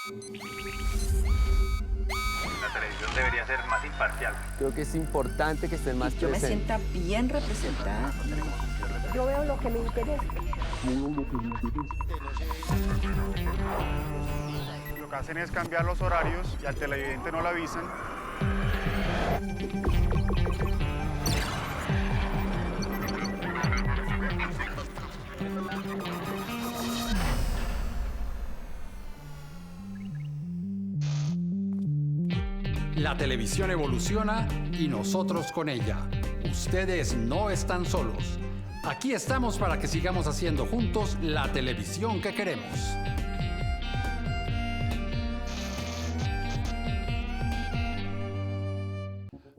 La televisión debería ser más imparcial. Creo que es importante que estén más Yo me presentes. sienta bien representada. Yo veo lo que me interesa. Lo que hacen es cambiar los horarios y al televidente no le avisan. La televisión evoluciona y nosotros con ella. Ustedes no están solos. Aquí estamos para que sigamos haciendo juntos la televisión que queremos.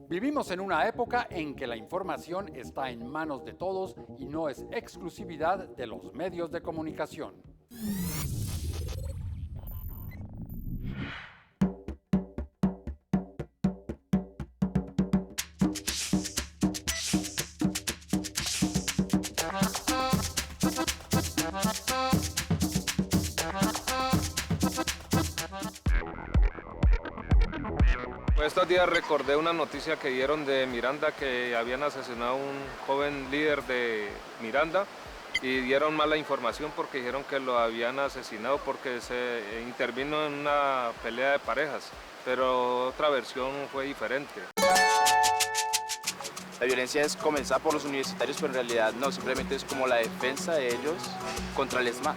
Vivimos en una época en que la información está en manos de todos y no es exclusividad de los medios de comunicación. Estos días recordé una noticia que dieron de Miranda, que habían asesinado a un joven líder de Miranda y dieron mala información porque dijeron que lo habían asesinado porque se intervino en una pelea de parejas, pero otra versión fue diferente. La violencia es comenzada por los universitarios, pero en realidad no, simplemente es como la defensa de ellos contra el ESMAD.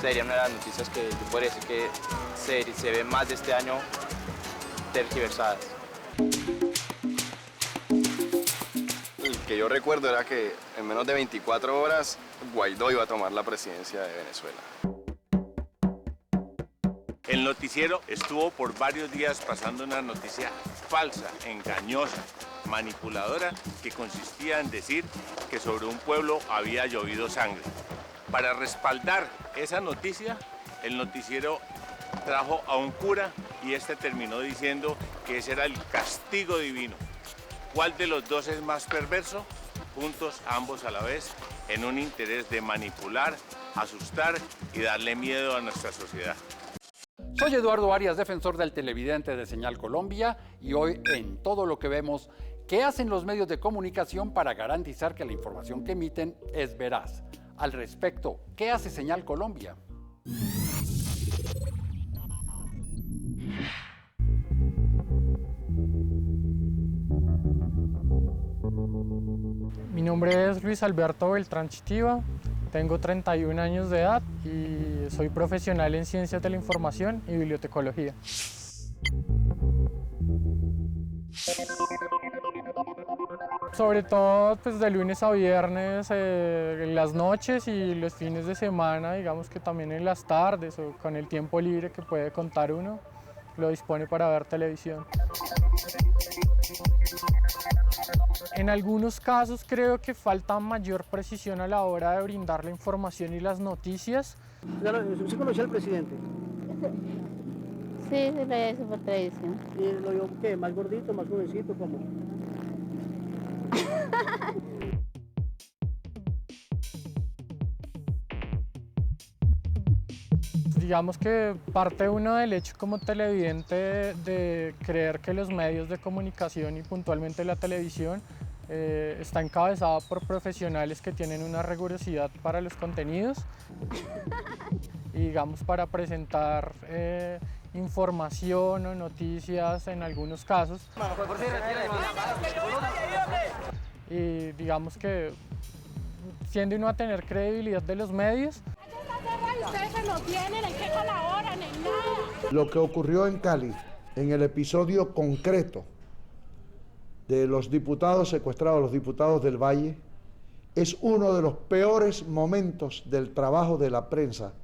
Sería una de las noticias que yo podría decir que se ven más de este año tergiversadas. El que yo recuerdo era que en menos de 24 horas Guaidó iba a tomar la presidencia de Venezuela. El noticiero estuvo por varios días pasando una noticia falsa, engañosa, manipuladora, que consistía en decir que sobre un pueblo había llovido sangre. Para respaldar esa noticia, el noticiero trajo a un cura y este terminó diciendo que ese era el castigo divino. ¿Cuál de los dos es más perverso? Juntos, ambos a la vez, en un interés de manipular, asustar y darle miedo a nuestra sociedad. Soy Eduardo Arias, defensor del televidente de Señal Colombia, y hoy en Todo lo que vemos, ¿qué hacen los medios de comunicación para garantizar que la información que emiten es veraz? Al respecto, ¿qué hace Señal Colombia? Mi nombre es Luis Alberto Beltrán Chitiva, tengo 31 años de edad y soy profesional en Ciencias de la Información y Bibliotecología. Sobre todo pues, de lunes a viernes, en las noches y los fines de semana, digamos que también en las tardes o con el tiempo libre que puede contar uno, lo dispone para ver televisión. En algunos casos creo que falta mayor precisión a la hora de brindar la información y las noticias. ¿Sí conoció al presidente? Sí, lo he visto por televisión. ¿Y lo vio qué? ¿Más gordito, más jovencito? ¿Cómo? Digamos que parte uno del hecho como televidente de creer que los medios de comunicación y puntualmente la televisión está encabezada por profesionales que tienen una rigurosidad para los contenidos y digamos para presentar información o noticias en algunos casos. Y digamos que tiende uno a tener credibilidad de los medios. Ustedes no tienen, ¿en qué colaboran? En nada. Lo que ocurrió en Cali, en el episodio concreto de los diputados secuestrados, los diputados del Valle, es uno de los peores momentos del trabajo de la prensa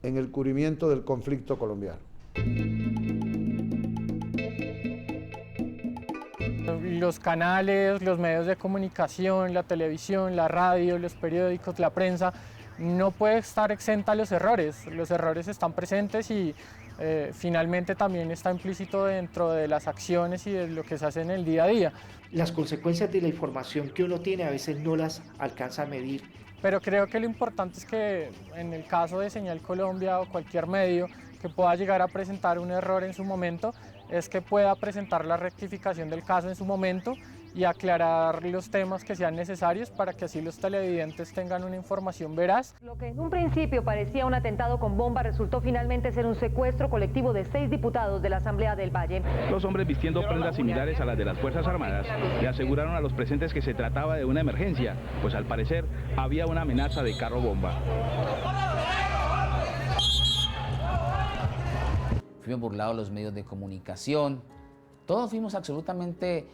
en el cubrimiento del conflicto colombiano. Los canales, los medios de comunicación, la televisión, la radio, los periódicos, la prensa, no puede estar exenta a los errores. Los errores están presentes y finalmente también está implícito dentro de las acciones y de lo que se hace en el día a día. Las consecuencias de la información que uno tiene a veces no las alcanza a medir. Pero creo que lo importante es que en el caso de Señal Colombia o cualquier medio, que pueda llegar a presentar un error en su momento es que pueda presentar la rectificación del caso en su momento y aclarar los temas que sean necesarios para que así los televidentes tengan una información veraz. Lo que en un principio parecía un atentado con bomba resultó finalmente ser un secuestro colectivo de 6 diputados de la Asamblea del Valle. Los hombres vistiendo prendas similares a las de las Fuerzas Armadas le aseguraron a los presentes que se trataba de una emergencia, pues al parecer había una amenaza de carro bomba. Fuimos burlados los medios de comunicación, todos fuimos absolutamente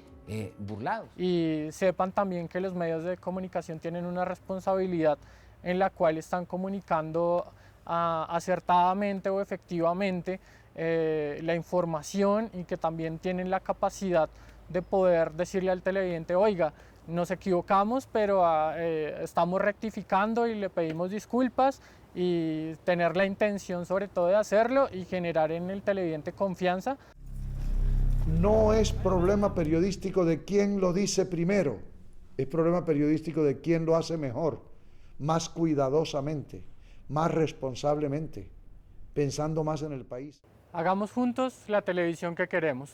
burlados. Y sepan también que los medios de comunicación tienen una responsabilidad en la cual están comunicando acertadamente o efectivamente la información y que también tienen la capacidad de poder decirle al televidente, oiga, nos equivocamos, pero estamos rectificando y le pedimos disculpas, y tener la intención sobre todo de hacerlo y generar en el televidente confianza. No es problema periodístico de quién lo dice primero, es problema periodístico de quién lo hace mejor, más cuidadosamente, más responsablemente, pensando más en el país. Hagamos juntos la televisión que queremos.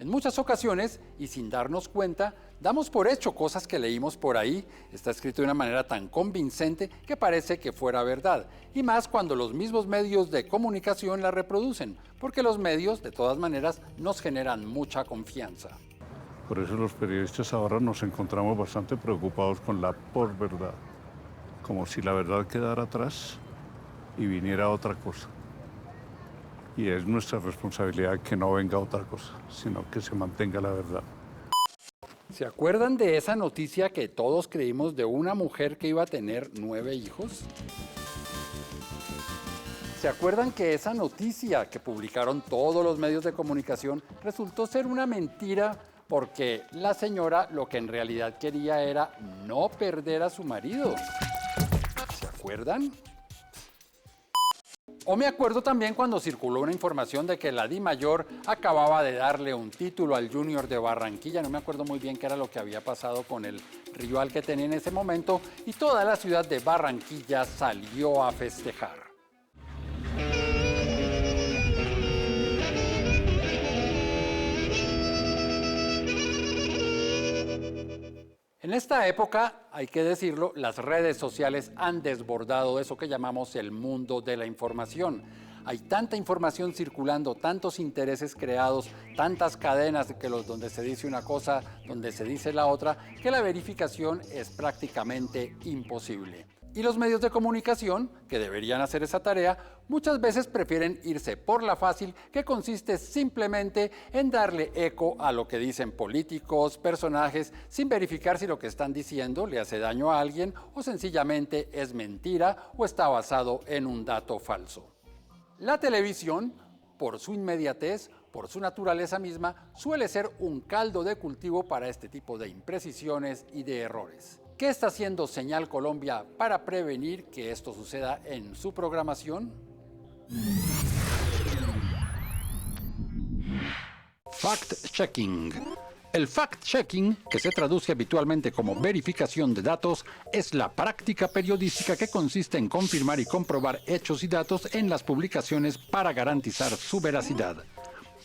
En muchas ocasiones, y sin darnos cuenta, damos por hecho cosas que leímos por ahí. Está escrito de una manera tan convincente que parece que fuera verdad. Y más cuando los mismos medios de comunicación la reproducen, porque los medios, de todas maneras, nos generan mucha confianza. Por eso los periodistas ahora nos encontramos bastante preocupados con la posverdad, como si la verdad quedara atrás y viniera otra cosa. Y es nuestra responsabilidad que no venga otra cosa, sino que se mantenga la verdad. ¿Se acuerdan de esa noticia que todos creímos de una mujer que iba a tener 9 hijos? ¿Se acuerdan que esa noticia que publicaron todos los medios de comunicación resultó ser una mentira porque la señora lo que en realidad quería era no perder a su marido? ¿Se acuerdan? O me acuerdo también cuando circuló una información de que la DIMAYOR acababa de darle un título al Junior de Barranquilla. No me acuerdo muy bien qué era lo que había pasado con el rival que tenía en ese momento. Y toda la ciudad de Barranquilla salió a festejar. En esta época, hay que decirlo, las redes sociales han desbordado eso que llamamos el mundo de la información. Hay tanta información circulando, tantos intereses creados, tantas cadenas donde se dice una cosa, donde se dice la otra, que la verificación es prácticamente imposible. Y los medios de comunicación, que deberían hacer esa tarea, muchas veces prefieren irse por la fácil, que consiste simplemente en darle eco a lo que dicen políticos, personajes, sin verificar si lo que están diciendo le hace daño a alguien o sencillamente es mentira o está basado en un dato falso. La televisión, por su inmediatez, por su naturaleza misma, suele ser un caldo de cultivo para este tipo de imprecisiones y de errores. ¿Qué está haciendo Señal Colombia para prevenir que esto suceda en su programación? Fact-checking. El fact-checking, que se traduce habitualmente como verificación de datos, es la práctica periodística que consiste en confirmar y comprobar hechos y datos en las publicaciones para garantizar su veracidad.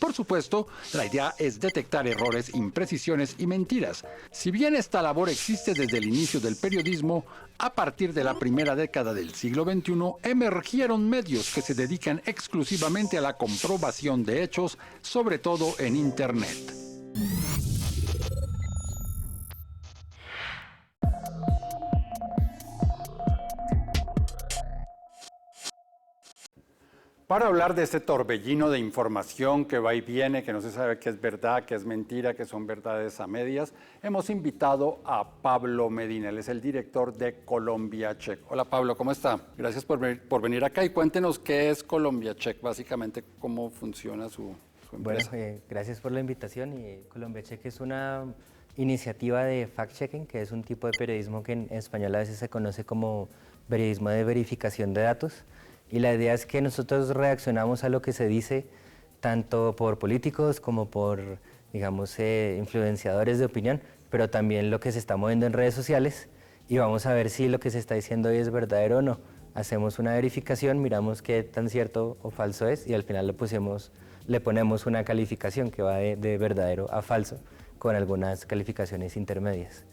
Por supuesto, la idea es detectar errores, imprecisiones y mentiras. Si bien esta labor existe desde el inicio del periodismo, a partir de la primera década del siglo XXI emergieron medios que se dedican exclusivamente a la comprobación de hechos, sobre todo en Internet. Para hablar de este torbellino de información que va y viene, que no se sabe qué es verdad, qué es mentira, qué son verdades a medias, hemos invitado a Pablo Medina. Él es el director de Colombia Check. Hola Pablo, ¿cómo está? Gracias por venir acá y cuéntenos qué es Colombia Check, básicamente cómo funciona su empresa. Bueno, gracias por la invitación. Colombia Check es una iniciativa de fact-checking, que es un tipo de periodismo que en español a veces se conoce como periodismo de verificación de datos. Y la idea es que nosotros reaccionamos a lo que se dice tanto por políticos como por digamos, influenciadores de opinión, pero también lo que se está moviendo en redes sociales y vamos a ver si lo que se está diciendo hoy es verdadero o no. Hacemos una verificación, miramos qué tan cierto o falso es y al final le ponemos una calificación que va de verdadero a falso con algunas calificaciones intermedias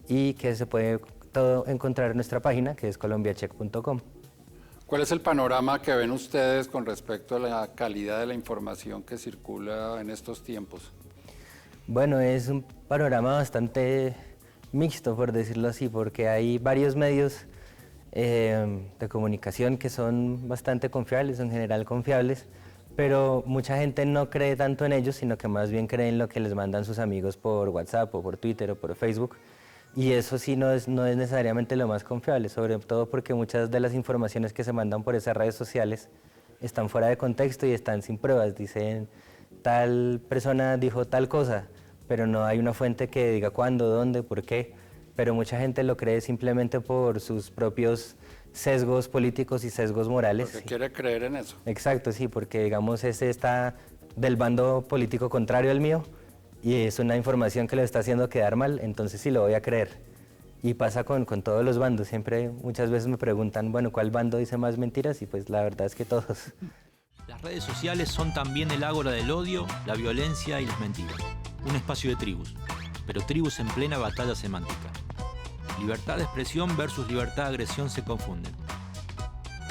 y que se puede todo encontrar en nuestra página que es colombiacheck.com. ¿Cuál es el panorama que ven ustedes con respecto a la calidad de la información que circula en estos tiempos? Bueno, es un panorama bastante mixto, por decirlo así, porque hay varios medios de comunicación que son bastante confiables, en general confiables, pero mucha gente no cree tanto en ellos, sino que más bien cree en lo que les mandan sus amigos por WhatsApp o por Twitter o por Facebook. Y eso sí no es necesariamente lo más confiable, sobre todo porque muchas de las informaciones que se mandan por esas redes sociales están fuera de contexto y están sin pruebas. Dicen, tal persona dijo tal cosa, pero no hay una fuente que diga cuándo, dónde, por qué. Pero mucha gente lo cree simplemente por sus propios sesgos políticos y sesgos morales. Porque quiere creer en eso. Exacto, sí, porque digamos ese está del bando político contrario al mío y es una información que lo está haciendo quedar mal, entonces sí lo voy a creer. Y pasa con todos los bandos, siempre muchas veces me preguntan, bueno, ¿cuál bando dice más mentiras? Y pues la verdad es que todos. Las redes sociales son también el ágora del odio, la violencia y las mentiras. Un espacio de tribus, pero tribus en plena batalla semántica. Libertad de expresión versus libertad de agresión se confunden.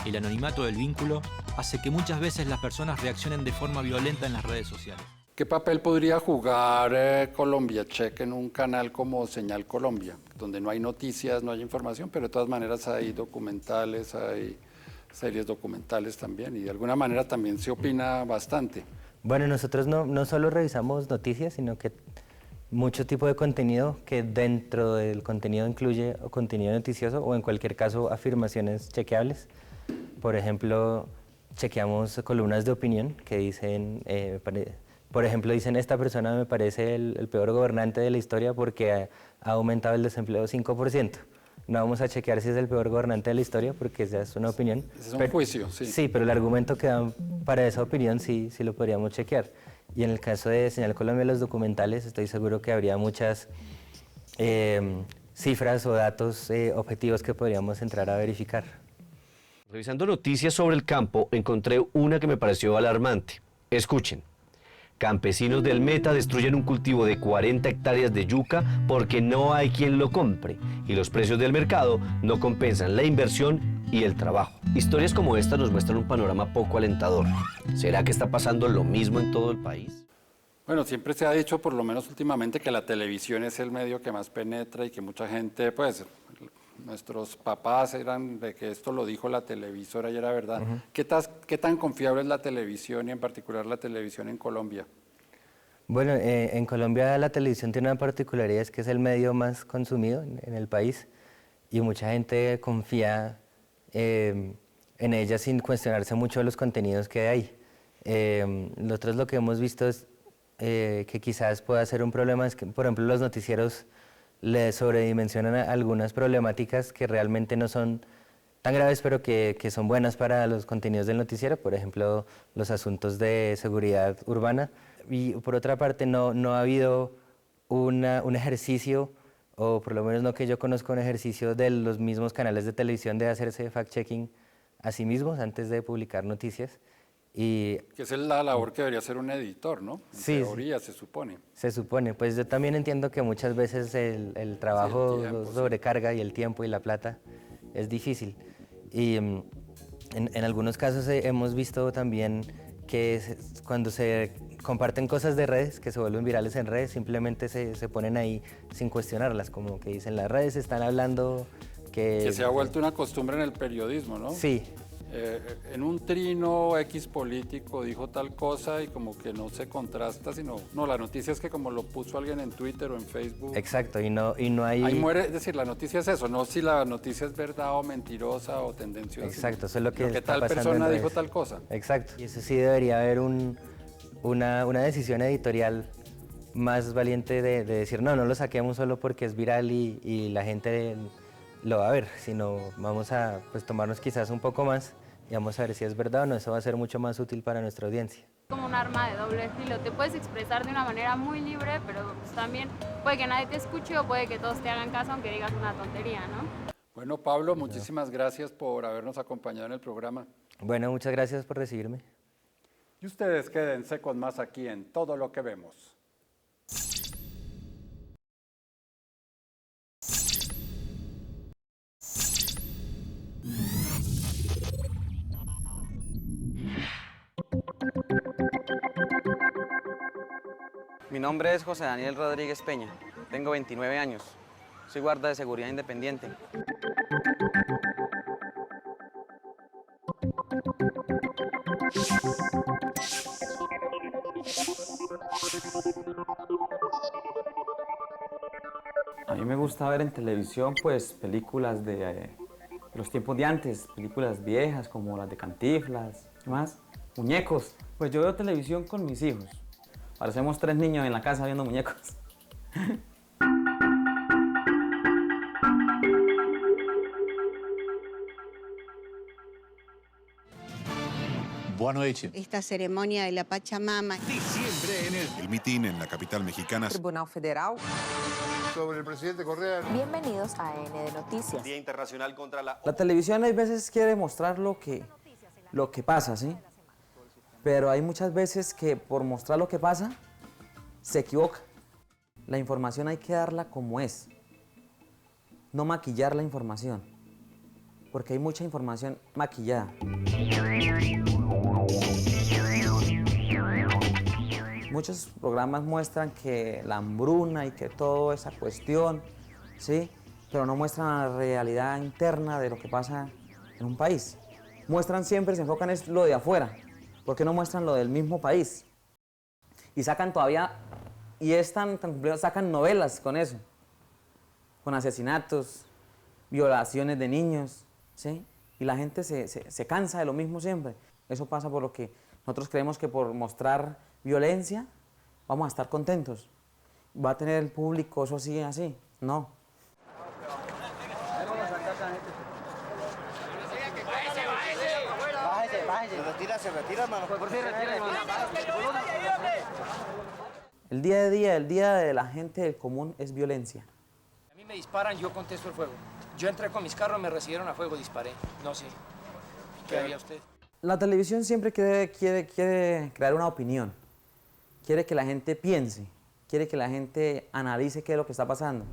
El anonimato del vínculo hace que muchas veces las personas reaccionen de forma violenta en las redes sociales. ¿Qué papel podría jugar Colombia Check en un canal como Señal Colombia, donde no hay noticias, no hay información, pero de todas maneras hay documentales, hay series documentales también y de alguna manera también se opina bastante? Bueno, nosotros no solo revisamos noticias, sino que mucho tipo de contenido que dentro del contenido incluye contenido noticioso o en cualquier caso afirmaciones chequeables. Por ejemplo, chequeamos columnas de opinión que dicen, por ejemplo, dicen esta persona me parece el peor gobernante de la historia porque ha aumentado el desempleo 5%. No vamos a chequear si es el peor gobernante de la historia porque esa es una opinión. Es un juicio, sí. Sí, pero el argumento que dan para esa opinión sí lo podríamos chequear. Y en el caso de Señal Colombia, los documentales, estoy seguro que habría muchas cifras o datos objetivos que podríamos entrar a verificar. Revisando noticias sobre el campo, encontré una que me pareció alarmante. Escuchen. Campesinos del Meta destruyen un cultivo de 40 hectáreas de yuca porque no hay quien lo compre y los precios del mercado no compensan la inversión y el trabajo. Historias como esta nos muestran un panorama poco alentador. ¿Será que está pasando lo mismo en todo el país? Bueno, siempre se ha dicho, por lo menos últimamente, que la televisión es el medio que más penetra y que mucha gente, pues, nuestros papás eran de que esto lo dijo la televisora y era verdad. ¿Qué tan confiable es la televisión y en particular la televisión en Colombia? Bueno, en Colombia la televisión tiene una particularidad, es que es el medio más consumido en el país y mucha gente confía en ella sin cuestionarse mucho de los contenidos que hay. Nosotros lo que hemos visto es que quizás pueda ser un problema, es que, por ejemplo, los noticieros le sobredimensionan algunas problemáticas que realmente no son tan graves, pero que son buenas para los contenidos del noticiero, por ejemplo, los asuntos de seguridad urbana. Y por otra parte, no ha habido un ejercicio, o por lo menos no que yo conozca, un ejercicio de los mismos canales de televisión de hacerse fact-checking a sí mismos antes de publicar noticias. Y que esa es la labor que debería hacer un editor, ¿no? En teoría, se supone. Se supone. Pues yo también entiendo que muchas veces el trabajo sobrecarga y el tiempo y la plata es difícil. Y en algunos casos hemos visto también que cuando se comparten cosas de redes, que se vuelven virales en redes, simplemente se ponen ahí sin cuestionarlas, como que dicen las redes están hablando que se ha vuelto una costumbre en el periodismo, ¿no? Sí. En un trino X político dijo tal cosa y como que no se contrasta, sino... No, la noticia es que como lo puso alguien en Twitter o en Facebook... Exacto, y no hay... Ahí muere, es decir, la noticia es eso, no si la noticia es verdad o mentirosa o tendenciosa. Exacto, eso es lo que está tal persona dijo tal cosa. Exacto, y eso sí debería haber una decisión editorial más valiente de decir, no lo saquemos solo porque es viral y la gente lo va a ver, sino vamos a tomarnos quizás un poco más y vamos a ver si es verdad o no, eso va a ser mucho más útil para nuestra audiencia. Como un arma de doble filo, te puedes expresar de una manera muy libre, pero pues también puede que nadie te escuche o puede que todos te hagan caso aunque digas una tontería, ¿no? Bueno, Pablo, muchísimas gracias por habernos acompañado en el programa. Bueno, muchas gracias por recibirme. Y ustedes quédense con más aquí en Todo lo que vemos. Mi nombre es José Daniel Rodríguez Peña, tengo 29 años, soy guarda de seguridad independiente. A mí me gusta ver en televisión pues películas de los tiempos de antes, películas viejas como las de Cantinflas, ¿qué más? Muñecos. Pues yo veo televisión con mis hijos. Parecemos 3 niños en la casa viendo muñecos. Buenas noches. Esta ceremonia de la Pachamama. Diciembre en el mitin en la capital mexicana. Tribunal Federal. Sobre el presidente Correa. Bienvenidos a AN de Noticias. Día Internacional contra la... La televisión hay veces quiere mostrar lo que pasa, ¿sí? Pero hay muchas veces que por mostrar lo que pasa, se equivoca. La información hay que darla como es. No maquillar la información. Porque hay mucha información maquillada. Muchos programas muestran que la hambruna y que toda esa cuestión, ¿sí? Pero no muestran la realidad interna de lo que pasa en un país. Muestran siempre, se enfocan en lo de afuera. ¿Por qué no muestran lo del mismo país? Y sacan todavía, y es tan complejo, sacan novelas con eso. Con asesinatos, violaciones de niños, ¿sí? Y la gente se cansa de lo mismo siempre. Eso pasa por lo que nosotros creemos que por mostrar violencia vamos a estar contentos. ¿Va a tener el público eso así, así? No. Se retira, hermano. El día a día, el día de la gente del común es violencia. A mí me disparan, yo contesto el fuego. Yo entré con mis carros, me recibieron a fuego, disparé. No sé. ¿Qué haría usted? La televisión siempre quiere crear una opinión. Quiere que la gente piense. Quiere que la gente analice qué es lo que está pasando.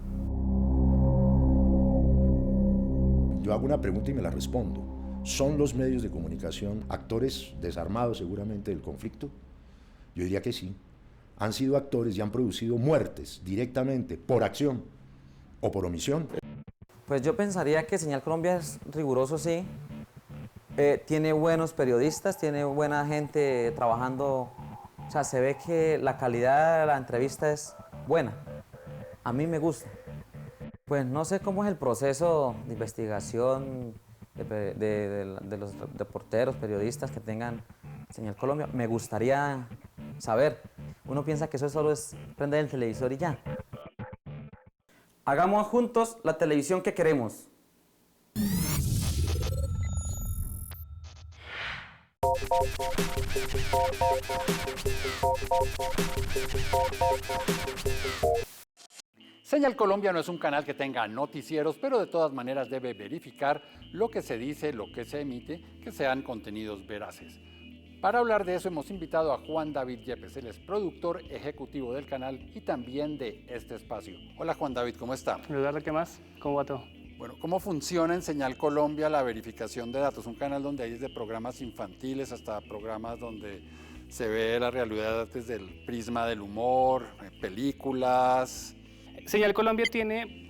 Yo hago una pregunta y me la respondo. ¿Son los medios de comunicación actores desarmados seguramente del conflicto? Yo diría que sí. Han sido actores y han producido muertes directamente por acción o por omisión. Pues yo pensaría que Señal Colombia es riguroso, sí. Tiene buenos periodistas, tiene buena gente trabajando. O sea, se ve que la calidad de la entrevista es buena. A mí me gusta. Pues no sé cómo es el proceso de investigación de los reporteros, periodistas que tengan Señal Colombia. Me gustaría saber. Uno piensa que eso solo es prender el televisor y ya. Hagamos juntos la televisión que queremos. Señal Colombia no es un canal que tenga noticieros, pero de todas maneras debe verificar lo que se dice, lo que se emite, que sean contenidos veraces. Para hablar de eso hemos invitado a Juan David Yepes, él es productor ejecutivo del canal y también de este espacio. Hola Juan David, ¿cómo está? Eduardo, ¿qué más? ¿Cómo va todo? Bueno, ¿cómo funciona en Señal Colombia la verificación de datos? Un canal donde hay desde programas infantiles hasta programas donde se ve la realidad desde el prisma del humor, películas. Señal Colombia tiene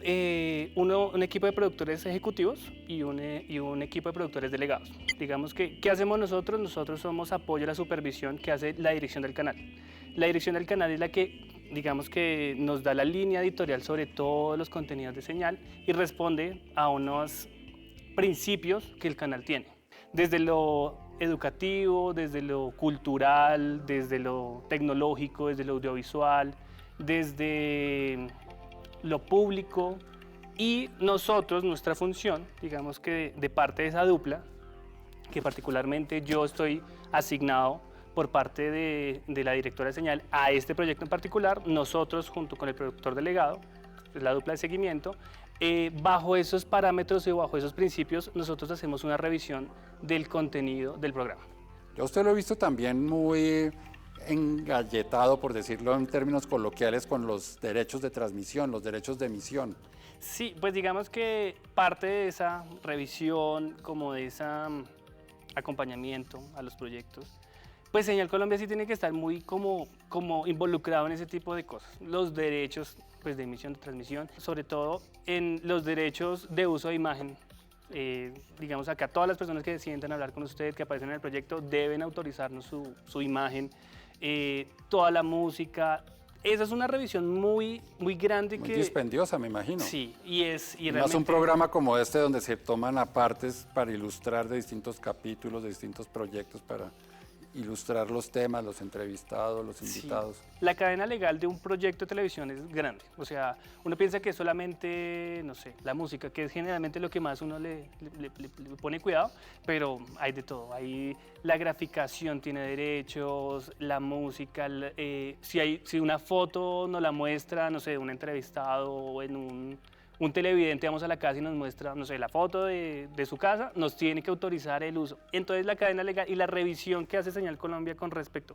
un equipo de productores ejecutivos y un equipo de productores delegados. Digamos que, ¿qué hacemos nosotros? Nosotros somos apoyo a la supervisión que hace la dirección del canal. La dirección del canal es la que, digamos que nos da la línea editorial sobre todos los contenidos de Señal y responde a unos principios que el canal tiene. Desde lo educativo, desde lo cultural, desde lo tecnológico, desde lo audiovisual, desde lo público, y nosotros, nuestra función, digamos que de parte de esa dupla, que particularmente yo estoy asignado por parte de la directora de señal a este proyecto en particular. Nosotros, junto con el productor delegado, la dupla de seguimiento, bajo esos parámetros y bajo esos principios, nosotros hacemos una revisión del contenido del programa. Yo a usted lo he visto también muy engalletado, por decirlo en términos coloquiales, con los derechos de transmisión, los derechos de emisión. Sí, pues digamos que parte de esa revisión, como de ese acompañamiento a los proyectos, pues Señal Colombia sí tiene que estar muy como involucrado en ese tipo de cosas. Los derechos pues, de emisión, de transmisión, sobre todo en los derechos de uso de imagen. Digamos acá todas las personas que sientan hablar con usted, que aparecen en el proyecto, deben autorizarnos su imagen, toda la música. Esa es una revisión muy grande. Muy dispendiosa, me imagino. Sí, y realmente... realmente... un programa como este donde se toman apartes para ilustrar de distintos capítulos, de distintos proyectos, para ilustrar los temas, los entrevistados, los invitados. Sí. La cadena legal de un proyecto de televisión es grande. O sea, uno piensa que es solamente, no sé, la música, que es generalmente lo que más uno le pone cuidado, pero hay de todo. Ahí la graficación tiene derechos, la música, si una foto nos la muestra, no sé, un entrevistado o en un televidente, vamos a la casa y nos muestra, no sé, la foto de su casa, nos tiene que autorizar el uso. Entonces la cadena legal y la revisión que hace Señal Colombia con respecto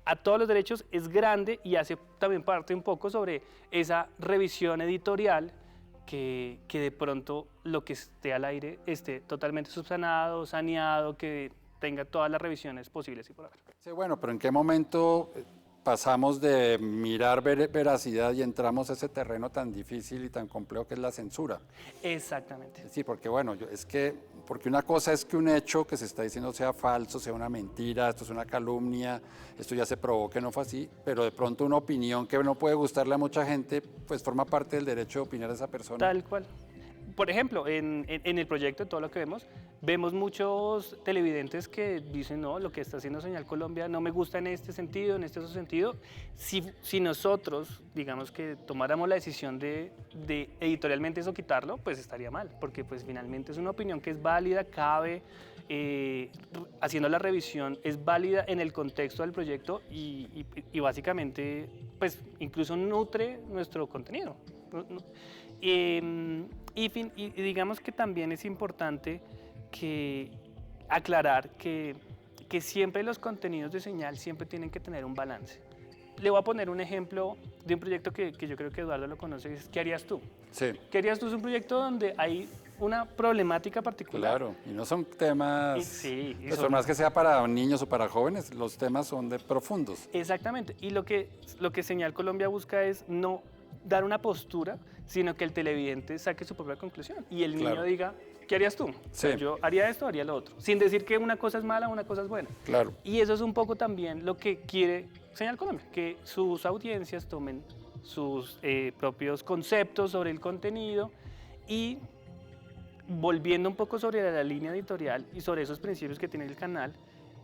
a todos los derechos es grande y hace también parte un poco sobre esa revisión editorial que de pronto lo que esté al aire esté totalmente subsanado, saneado, que tenga todas las revisiones posibles y por haber. Sí, bueno, pero ¿en qué momento pasamos de mirar veracidad y entramos a ese terreno tan difícil y tan complejo que es la censura? Exactamente. Sí, porque bueno, porque una cosa es que un hecho que se está diciendo sea falso, sea una mentira, esto es una calumnia, esto ya se probó que no fue así, pero de pronto una opinión que no puede gustarle a mucha gente, pues forma parte del derecho de opinar de esa persona. Tal cual. Por ejemplo, en el proyecto, todo lo que vemos muchos televidentes que dicen, no, lo que está haciendo Señal Colombia no me gusta en este sentido, en este otro sentido. Si nosotros, digamos que tomáramos la decisión de editorialmente eso quitarlo, pues estaría mal, porque pues finalmente es una opinión que es válida, cabe, haciendo la revisión, es válida en el contexto del proyecto y básicamente, pues incluso nutre nuestro contenido. Y digamos que también es importante aclarar que siempre los contenidos de Señal siempre tienen que tener un balance. Le voy a poner un ejemplo de un proyecto que yo creo que Eduardo lo conoce, es ¿Qué harías tú? Sí. ¿Qué harías tú? Es un proyecto donde hay una problemática particular. Claro, y no son temas, sí, pues por más que sea para niños o para jóvenes, los temas son profundos. Exactamente, y lo que Señal Colombia busca es no dar una postura, sino que el televidente saque su propia conclusión y el niño diga, ¿qué harías tú? Sí. Yo haría esto, haría lo otro, sin decir que una cosa es mala o una cosa es buena. Claro. Y eso es un poco también lo que quiere Señal Colombia, que sus audiencias tomen sus propios conceptos sobre el contenido y volviendo un poco sobre la línea editorial y sobre esos principios que tiene el canal,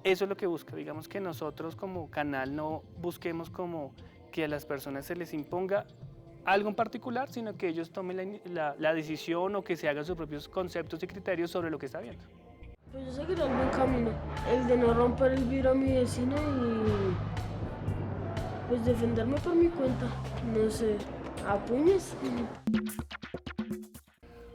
eso es lo que busca. Digamos que nosotros como canal no busquemos como que a las personas se les imponga algo en particular, sino que ellos tomen la decisión o que se hagan sus propios conceptos y criterios sobre lo que está viendo. Pues yo seguiré el buen camino, el de no romper el vidrio a mi vecino y pues defenderme por mi cuenta, no sé, a puños.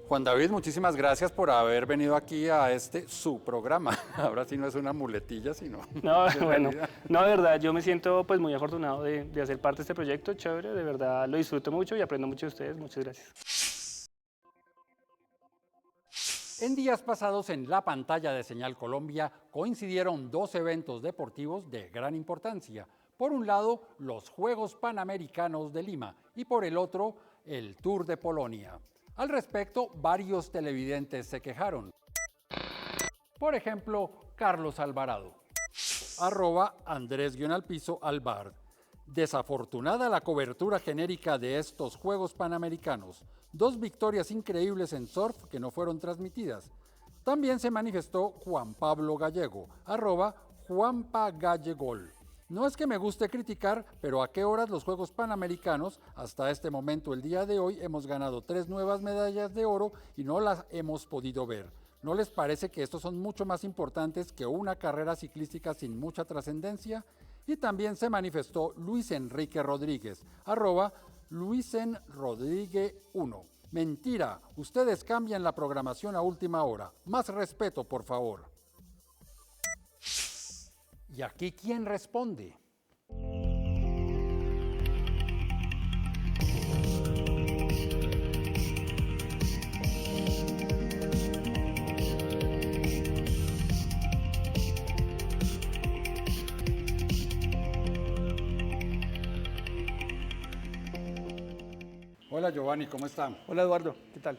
Juan David, muchísimas gracias por haber venido aquí a su programa. Ahora sí no es una muletilla, sino... No, bueno, no, de verdad, yo me siento pues muy afortunado de hacer parte de este proyecto, chévere, de verdad lo disfruto mucho y aprendo mucho de ustedes, muchas gracias. En días pasados en la pantalla de Señal Colombia coincidieron dos eventos deportivos de gran importancia. Por un lado, los Juegos Panamericanos de Lima y por el otro, el Tour de Polonia. Al respecto, varios televidentes se quejaron. Por ejemplo, Carlos Alvarado, @Andrés_Alvar. Desafortunada la cobertura genérica de estos Juegos Panamericanos. 2 victorias increíbles en surf que no fueron transmitidas. También se manifestó Juan Pablo Gallego, @JuanpaGallegol. No es que me guste criticar, pero ¿a qué horas los Juegos Panamericanos? Hasta este momento, el día de hoy, hemos ganado 3 nuevas medallas de oro y no las hemos podido ver. ¿No les parece que estos son mucho más importantes que una carrera ciclística sin mucha trascendencia? Y también se manifestó Luis Enrique Rodríguez, @LuisenRodrigue1. Mentira, ustedes cambian la programación a última hora. Más respeto, por favor. ¿Y aquí quién responde? Hola Giovanni, ¿cómo está? Hola Eduardo, ¿qué tal?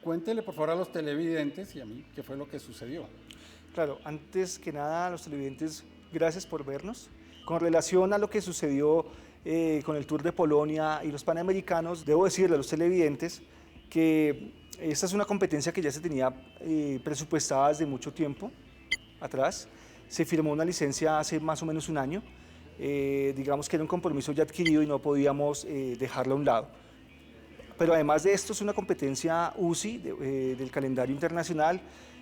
Cuéntele por favor a los televidentes y a mí qué fue lo que sucedió. Claro, antes que nada a los televidentes, gracias por vernos. Con relación a lo que sucedió con el Tour de Polonia y los Panamericanos, debo decirle a los televidentes que esta es una competencia que ya se tenía presupuestada desde mucho tiempo atrás. Se firmó una licencia hace más o menos un año. Digamos que era un compromiso ya adquirido y no podíamos dejarlo a un lado. Pero además de esto es una competencia UCI del calendario internacional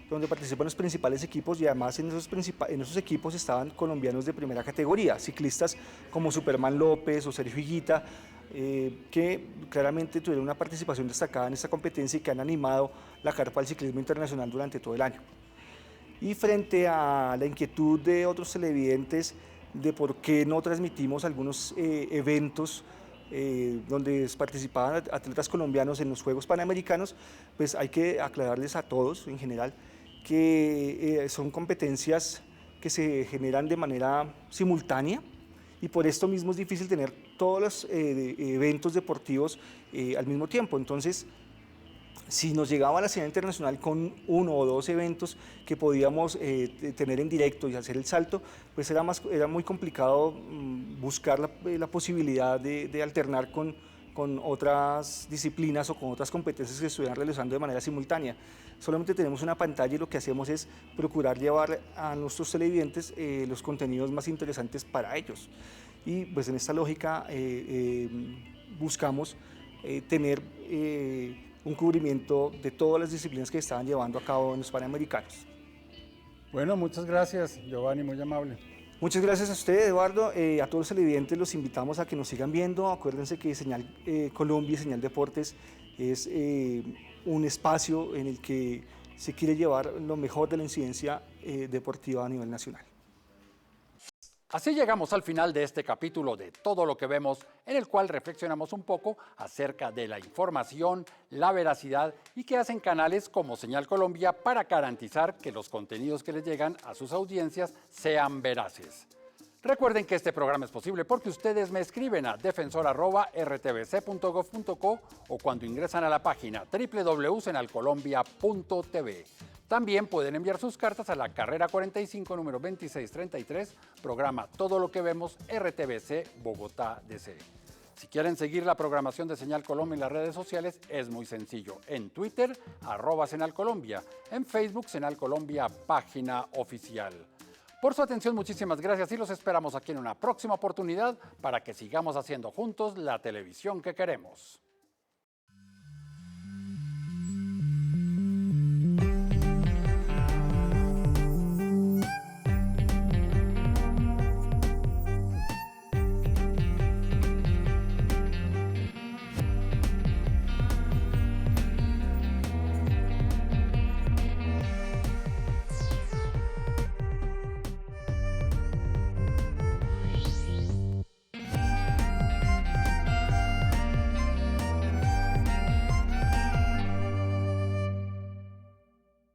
donde participan los principales equipos y además en esos equipos estaban colombianos de primera categoría, ciclistas como Superman López o Sergio Higuita, que claramente tuvieron una participación destacada en esta competencia y que han animado la carpa del ciclismo internacional durante todo el año. Y frente a la inquietud de otros televidentes de por qué no transmitimos algunos eventos donde participaban atletas colombianos en los Juegos Panamericanos, pues hay que aclararles a todos en general que son competencias que se generan de manera simultánea y por esto mismo es difícil tener todos los eventos deportivos al mismo tiempo. Entonces, si nos llegaba a la señal internacional con 1 o 2 eventos que podíamos tener en directo y hacer el salto, pues era muy complicado buscar la posibilidad de alternar con otras disciplinas o con otras competencias que se estuvieran realizando de manera simultánea. Solamente tenemos una pantalla y lo que hacemos es procurar llevar a nuestros televidentes los contenidos más interesantes para ellos. Y pues en esta lógica buscamos tener un cubrimiento de todas las disciplinas que estaban llevando a cabo en los Panamericanos. Bueno, muchas gracias, Giovanni, muy amable. Muchas gracias a usted, Eduardo. A todos los televidentes los invitamos a que nos sigan viendo. Acuérdense que Señal Colombia y Señal Deportes es un espacio en el que se quiere llevar lo mejor de la incidencia deportiva a nivel nacional. Así llegamos al final de este capítulo de Todo lo que vemos, en el cual reflexionamos un poco acerca de la información, la veracidad y qué hacen canales como Señal Colombia para garantizar que los contenidos que les llegan a sus audiencias sean veraces. Recuerden que este programa es posible porque ustedes me escriben a defensor@rtvc.gov.co o cuando ingresan a la página www.senalcolombia.tv. También pueden enviar sus cartas a la carrera 45, número 2633, programa Todo lo que vemos, RTVC, Bogotá, DC. Si quieren seguir la programación de Señal Colombia en las redes sociales, es muy sencillo. En Twitter, @Señal Colombia. En Facebook, Señal Colombia, página oficial. Por su atención, muchísimas gracias y los esperamos aquí en una próxima oportunidad para que sigamos haciendo juntos la televisión que queremos.